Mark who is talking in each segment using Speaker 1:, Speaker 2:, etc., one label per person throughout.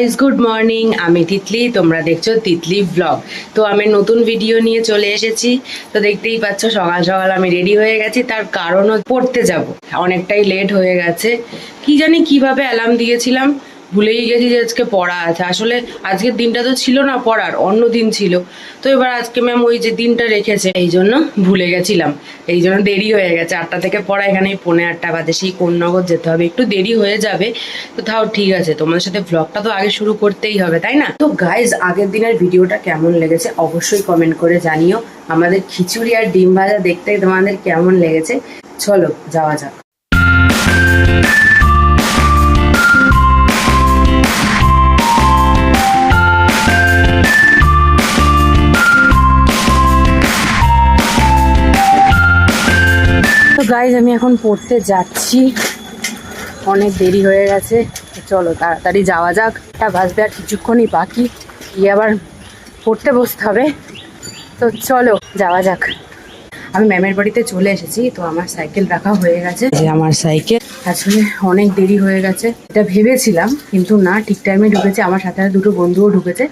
Speaker 1: Guys, good morning. আমি তিতলি, তোমরা দেখছো তিতলি ব্লগ। তো আমি নতুন ভিডিও নিয়ে চলে এসেছি। তো দেখতেই পাচ্ছ সকাল সকাল আমি রেডি হয়ে গেছি, তার কারণও পড়তে যাব। অনেকটাই লেট হয়ে গেছে, কি জানি কিভাবে অ্যালার্ম দিয়েছিলাম, ভুলেই গেছি যে আজকে পড়া আছে। আসলে আজকের দিনটা তো ছিল না পড়ার, অন্য দিন ছিল। তো এবার আজকে ম্যাম ওই যে দিনটা রেখেছে, এই জন্য ভুলে গেছিলাম, এই জন্য দেরি হয়ে গেছে। 8টা থেকে পড়া, এখানে 8:45 বাজে, সেই কোন্নগর যেতে হবে, একটু দেরি হয়ে যাবে। তো তাও ঠিক আছে, তোমাদের সাথে ব্লগটা তো আগে শুরু করতেই হবে, তাই না? তো গাইজ, আগের দিনের ভিডিওটা কেমন লেগেছে অবশ্যই কমেন্ট করে জানিও। আমাদের খিচুড়ি আর ডিম ভাজা দেখতে তোমাদের কেমন লেগেছে, চলো যাওয়া যাক। তো গাইজ, আমি এখন পড়তে যাচ্ছি, অনেক দেরি হয়ে গেছে। চলো তাড়াতাড়ি যাওয়া যাক, 8টা বাজবে আর কিছুক্ষণই বাকি, গিয়ে আবার পড়তে বসতে হবে। তো চলো যাওয়া যাক। আমি ম্যামের বাড়িতে চলে এসেছি, তো আমার সাইকেল রাখা হয়ে গেছে। আমার সাইকেল আসলে অনেক দেরি হয়ে গেছে, এটা ভেবেছিলাম, কিন্তু না, ঠিক টাইমে ঢুকেছে। আমার সাথে আর দুটো বন্ধুও ঢুকেছে,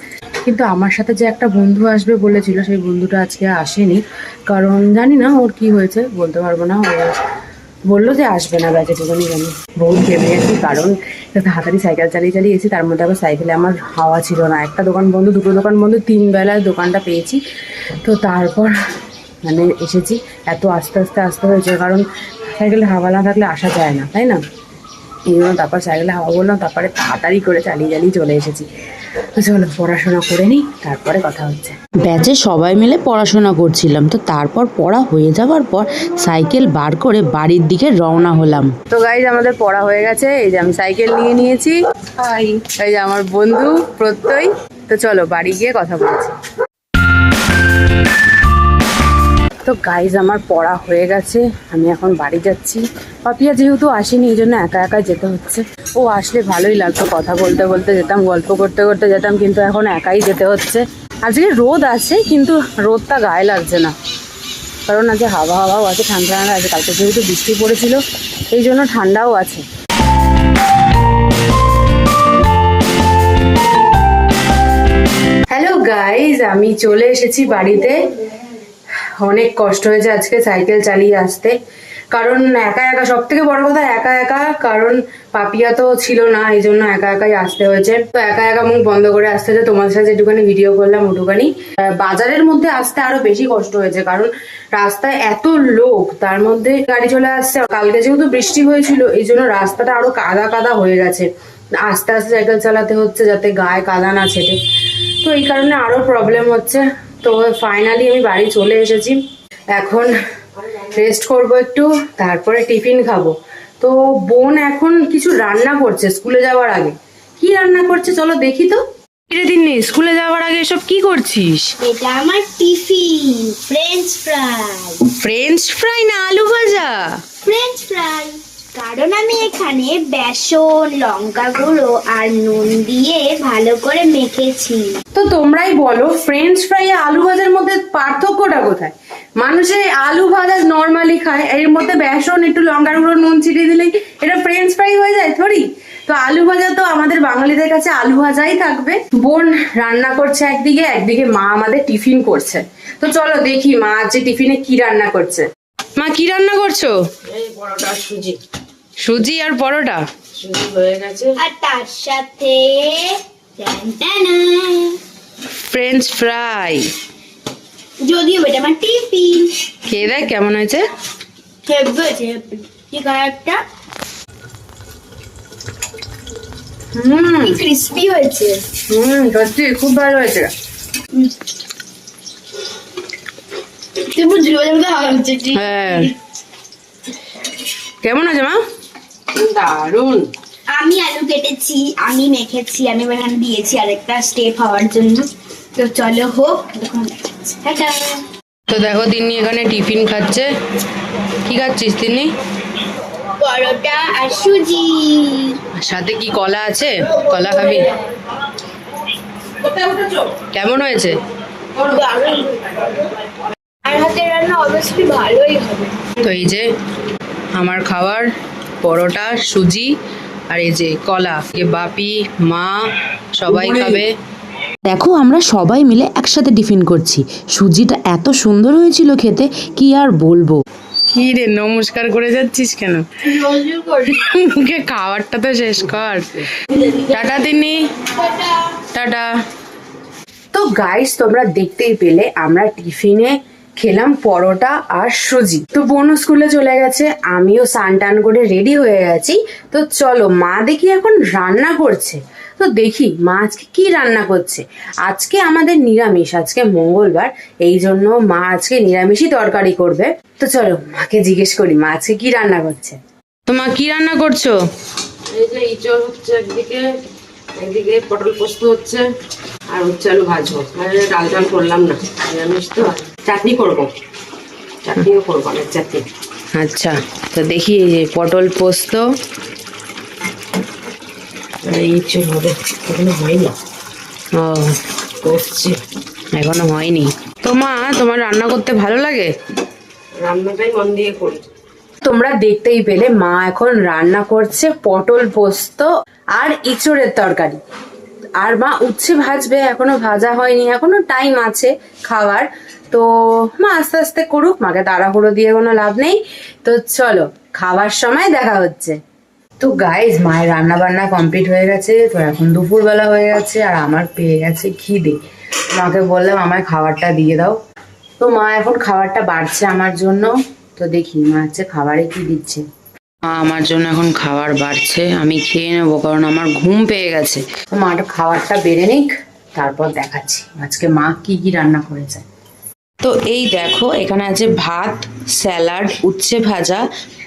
Speaker 1: কিন্তু আমার সাথে যে একটা বন্ধু আসবে বলেছিল, সেই বন্ধুটা আজকে আসেনি। কারণ জানি না ওর কি হয়েছে, বলতে পারবো না। বললো যে আসবে না, যেটুকুনি জানি। বহুত ভেবে গেছি, কারণ তাড়াতাড়ি সাইকেল চালিয়ে চালিয়ে এসেছি, তার মধ্যে আবার সাইকেলে আমার হাওয়া ছিল না। একটা দোকান বন্ধ, দুটো দোকান বন্ধ, 3 বেলায় দোকানটা পেয়েছি। তো তারপর মানে এসেছি, এত আস্তে আস্তে আসতে হয়েছে, কারণ সাইকেলে হাওয়া না থাকলে আসা যায় না, তাই না? এই জন্য তারপর সাইকেলে হাওয়া বললাম, তারপরে তাড়াতাড়ি করে চালিয়ে চালিয়ে চলে এসেছি। তো চলো পড়াশোনা করে নিই, তারপরে কথা হচ্ছে।
Speaker 2: ব্যাচে সবাই মিলে পড়াশোনা করছিলাম, তো তারপর পড়া হয়ে যাওয়ার পর সাইকেল বার করে বাড়ির দিকে রওনা হলাম।
Speaker 1: তো গাইজ, আমাদের পড়া হয়ে গেছে, এই যে আমি সাইকেল নিয়ে নিয়েছি, এই যে আমার বন্ধু প্রত্যয়। তো চলো বাড়ি গিয়ে কথা বলছি। তো গাইজ, আমার পড়া হয়ে গেছে, আমি এখন বাড়ি যাচ্ছি। পাপিয়া যেহেতু আসেনি, এই জন্য একা একা যেতে হচ্ছে। ও আসলে ভালোই লাগতো, কথা বলতে বলতে যেতাম, গল্প করতে করতে যেতাম, কিন্তু এখন একাই যেতে হচ্ছে। আজকে রোদ আছে, কিন্তু রোদটা গায়ে লাগছে না, কারণ আজকে হাওয়া হাওয়াও আছে, ঠান্ডা ঠান্ডা আছে। কালকে যেহেতু বৃষ্টি পড়েছিল, এই জন্য ঠান্ডাও আছে। হ্যালো গাইজ, আমি চলে এসেছি বাড়িতে। অনেক কষ্ট হয়েছে আজকে সাইকেল চালিয়ে আসতে, কারণ একা একা, সব থেকে বড় কথা একা একা, কারণ পাপিয়া তো ছিল না, এই জন্য একা একাই আসতে হয়েছে। তো একা একা মুখ বন্ধ করে আসতে হয়েছে, তোমাদের সাথে যেটুখানি ভিডিও করলাম ওটুখানি। বাজারের মধ্যে আসতে আরো বেশি কষ্ট হয়েছে, কারণ রাস্তায় এত লোক, তার মধ্যে গাড়ি চলে আসছে। কালকে যেহেতু বৃষ্টি হয়েছিল, এই জন্য রাস্তাটা আরো কাদা কাদা হয়ে গেছে। আস্তে আস্তে সাইকেল চালাতে হচ্ছে, যাতে গায়ে কাদা না ছেটে। তো এই কারণে আরো প্রবলেম হচ্ছে। তো ফাইনালি আমি বাড়ি চলে এসেছি, এখন রেস্ট করবো একটু, তারপরে টিফিন খাবো। তো বোন এখন কিছু রান্না করছে স্কুলে যাওয়ার আগে। কি রান্না করছে চলো দেখি। তো দিননি স্কুলে যাওয়ার আগে এসব কি করছিস?
Speaker 3: এটা আমার tiffin, French fry.
Speaker 1: French fry না আলু ভাজা?
Speaker 3: ফ্রেঞ্চ ফ্রাই, কারণ আমি এখানে বেসন, লঙ্কা গুঁড়ো আর নুন দিয়ে ভালো করে মেখেছি।
Speaker 1: তো তোমরাই বলো, ফ্রেঞ্চ ফ্রাই আর আলু ভাজার মধ্যে পার্থক্যটা কোথায়? মানুষে আলু ভাজা নর্মালি খায়, এর মধ্যে বেসন, একটু লঙ্কার গুঁড়ো, নুন ছিটিয়ে দিলেই এটা ফ্রেঞ্চ ফ্রাই হয়ে যায় থরি। তো আলু ভাজা তো আমাদের বাঙালিদের কাছে আলু ভাজাই থাকবে। বোন রান্না করছে একদিকে, একদিকে মা আমাদের টিফিন করছে। তো চলো দেখি মা আজ টিফিনে কি রান্না করছে। মা কি রান্না করছো?
Speaker 4: এই পরোটা, সুজি।
Speaker 1: সুজি আর পরোটা?
Speaker 4: সুজি হয়ে গেছে,
Speaker 3: আর তার সাথে
Speaker 1: ফ্রেঞ্চ ফ্রাই।
Speaker 3: যদিও এটা আমার টিফিন।
Speaker 1: খেয়ে দেখ কেমন হয়েছে।
Speaker 3: একটা
Speaker 1: হুম,
Speaker 3: ক্রিস্পি হয়েছে।
Speaker 1: সত্যি খুব ভালো হয়েছে। হ্যাঁ, কেমন আছে মা? দারুন।
Speaker 3: আমি আলু কেটেছি, আমি মেখেছি, আমি এখানে দিয়েছি আরেকটা স্টেপ হওয়ার জন্য। তো চলো হোক, তখন দেখাচ্ছি। টাটা।
Speaker 1: তো দেখো তিন্নি এখানে টিফিন খাচ্ছে। কি খাচ্ছিস তিন্নি?
Speaker 3: পরোটা আর সুজি।
Speaker 1: সাথে কি কলা আছে? কলা খাবি? কেমন হয়েছে?
Speaker 3: আর হাতের রান্না অবশ্যই ভালোই হবে।
Speaker 1: তো এই যে আমার খাবার, পরোটা, সুজি আর এই যে কলা। বাপি, মা, সবাই খাবে।
Speaker 2: দেখো আমরা সবাই মিলে একসাথে টিফিন করছি। সুজিটা এত সুন্দর হয়েছিল খেতে, কি আর বলবো।
Speaker 1: কি রে নমস্কার করে যাচ্ছিস কেন? মুখে খাবারটা তো শেষ কর। টাটা দিনি, টাটা। তো গাইস তোমরা দেখতেই পেলে আমরা টিফিনে খেলাম পরোটা আর সুজি। তো বোন স্কুলে চলে গেছে, আমিও স্নান টান করে রেডি হয়ে গেছি। তো চলো মা দেখি এখন রান্না করছে। তো দেখি মা আজকে কি রান্না করছে। আজকে আমাদের নিরামিষ, আজকে মঙ্গলবার, এই জন্য মা আজকে নিরামিষই তরকারি করবে। তো চলো মাকে জিজ্ঞেস করি মা আজকে কি রান্না করছে। তো মা কি রান্না করছো?
Speaker 4: এই যে ইঁচড় হচ্ছে একদিকে, একদিকে পটল পোস্ত হচ্ছে, আর হচ্ছে আলু ভাজবো। মানে ডাল টাল করলাম না, নিরামিষ তো। চাটনি করবো, চাটনিও করবো, অনেক চাটনি।
Speaker 1: আচ্ছা, তো দেখি এই যে পটল পোস্ত,
Speaker 4: আর ইঁচড় হবে, এখনো হয়নি,
Speaker 1: ও
Speaker 4: করছি।
Speaker 1: এখনো হয়নি। তো মা তোমার রান্না করতে ভালো লাগে?
Speaker 4: রান্নাটাই মন দিয়ে করি।
Speaker 1: তোমরা দেখতেই পেলে মা এখন রান্না করছে পটল পোস্ত আর ইঁচড়ের তরকারি। আর মা উচ্ছে ভাজবে, এখনো ভাজা হয়নি, এখনো টাইম আছে খাওয়ার। তো মা আস্তে আস্তে করুক, মাকে তাড়াহুড়ো দিয়ে কোনো লাভ নেই। তো চলো খাওয়ার সময় দেখা হচ্ছে। তো গাইজ মায়ের রান্না বান্না কমপ্লিট হয়ে গেছে। তো এখন দুপুরবেলা হয়ে গেছে আর আমার পেয়ে গেছে খিদে। মাকে বললাম আমায় খাবারটা দিয়ে দাও। তো মা এখন খাবারটা বাড়ছে আমার জন্য। তো দেখি মা হচ্ছে খাবারে কি দিচ্ছে। মা আমার জন্য এখন খাবার বাড়ছে, আমি খেয়ে নেবো কারণ আমার ঘুম পেয়ে গেছে। তো মা খাবারটা বেড়ে নিক, তারপর দেখাচ্ছি আজকে মা কি কি রান্না করেছে। তো এই দেখো এখানে আছে ভাত, স্যালাড, উচ্ছে ভাজা,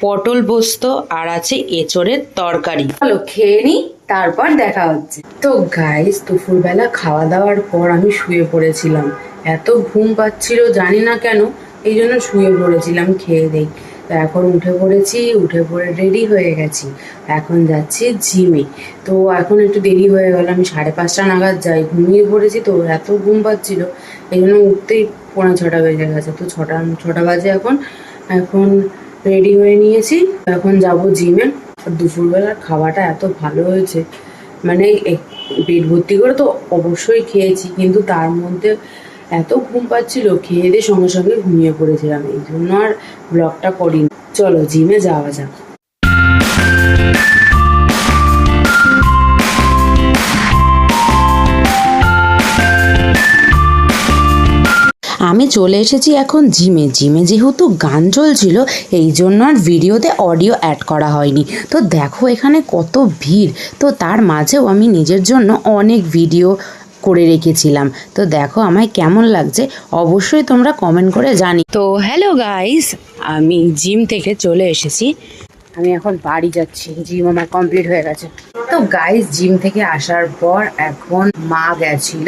Speaker 1: পটল পোস্ত আর আছে এঁচড়ের তরকারি। চলো খেয়ে নি, তারপর দেখা হচ্ছে। তো গাইস দুপুরবেলা খাওয়া দাওয়ার পর আমি শুয়ে পড়েছিলাম। এত ঘুম পাচ্ছিল জানি না কেন, এই জন্য শুয়ে পড়েছিলাম খেয়ে দেই। তো এখন উঠে পড়েছি, উঠে পড়ে রেডি হয়ে গেছি, এখন যাচ্ছি জিমে। তো এখন একটু দেরি হয়ে গেল, আমি 5:30 নাগাদ যাই। ঘুমিয়ে পড়েছি তো এত ঘুম পাচ্ছিল, এই জন্য উঠতেই 6:45 বেজে গেছে। তো ছটা বাজে এখন। এখন রেডি হয়ে নিয়েছি, এখন যাব জিমে। দুপুরবেলার খাওয়াটা এত ভালো হয়েছে, মানে পেট ভর্তি করে তো অবশ্যই খেয়েছি, কিন্তু তার মধ্যে এত ঘুম পাচ্ছিল, খেয়ে দিয়ে সঙ্গে সঙ্গে ঘুমিয়ে পড়েছিলাম, এই জন্য আর ব্লগটা করিনি। চলো জিমে যাওয়া যাক।
Speaker 2: আমি চলে এসেছি এখন জিমে। জিমে যেহেতু গান চলছিল, এই জন্য আর ভিডিওতে অডিও অ্যাড করা হয়নি। তো দেখো এখানে কত ভিড়, তো তার মাঝেও আমি নিজের জন্য অনেক ভিডিও করে রেখেছিলাম। তো দেখো আমায় কেমন লাগছে অবশ্যই তোমরা কমেন্ট করে জানি। তো হ্যালো গাইস, আমি জিম থেকে চলে এসেছি,
Speaker 1: আমি এখন বাড়ি যাচ্ছি, জিম আমার কমপ্লিট হয়ে গেছে। তো গাইস জিম থেকে আসার পর এখন মা গেছিল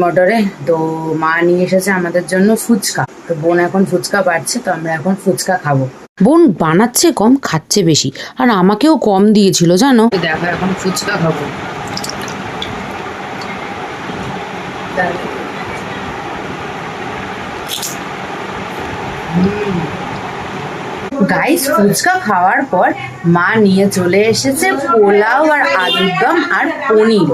Speaker 1: মোটরে, তো মা নিয়ে এসেছে আমাদের জন্য ফুচকা। তো বোন এখন ফুচকা বাড়ছে, তো আমরা এখন ফুচকা খাবো।
Speaker 2: বোন বানাচ্ছে কম, খাচ্ছে বেশি, আর আমাকেও কম দিয়েছিল জানো।
Speaker 1: দেখো এখন ফুচকা খাবো। গাইস ফুচকা খাওয়ার পর মা নিয়ে চলে এসেছে পোলাও আর আলুর দম আর পনির।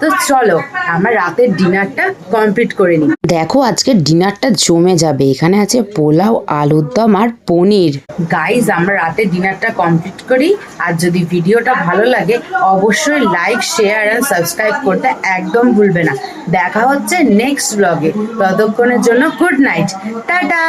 Speaker 1: তো চলো আমরা রাতের ডিনারটা কমপ্লিট করে নিই।
Speaker 2: দেখো আজকে ডিনারটা জমে যাবে, এখানে আছে পোলাও, আলুর দম আর পনির।
Speaker 1: গাইজ আমরা রাতের ডিনারটা কমপ্লিট করি। আর যদি ভিডিওটা ভালো লাগে অবশ্যই লাইক, শেয়ার এন্ড সাবস্ক্রাইব করতে একদম ভুলবে না। দেখা হচ্ছে নেক্সট ব্লগে, ততক্ষণের জন্য গুড নাইট, টাটা।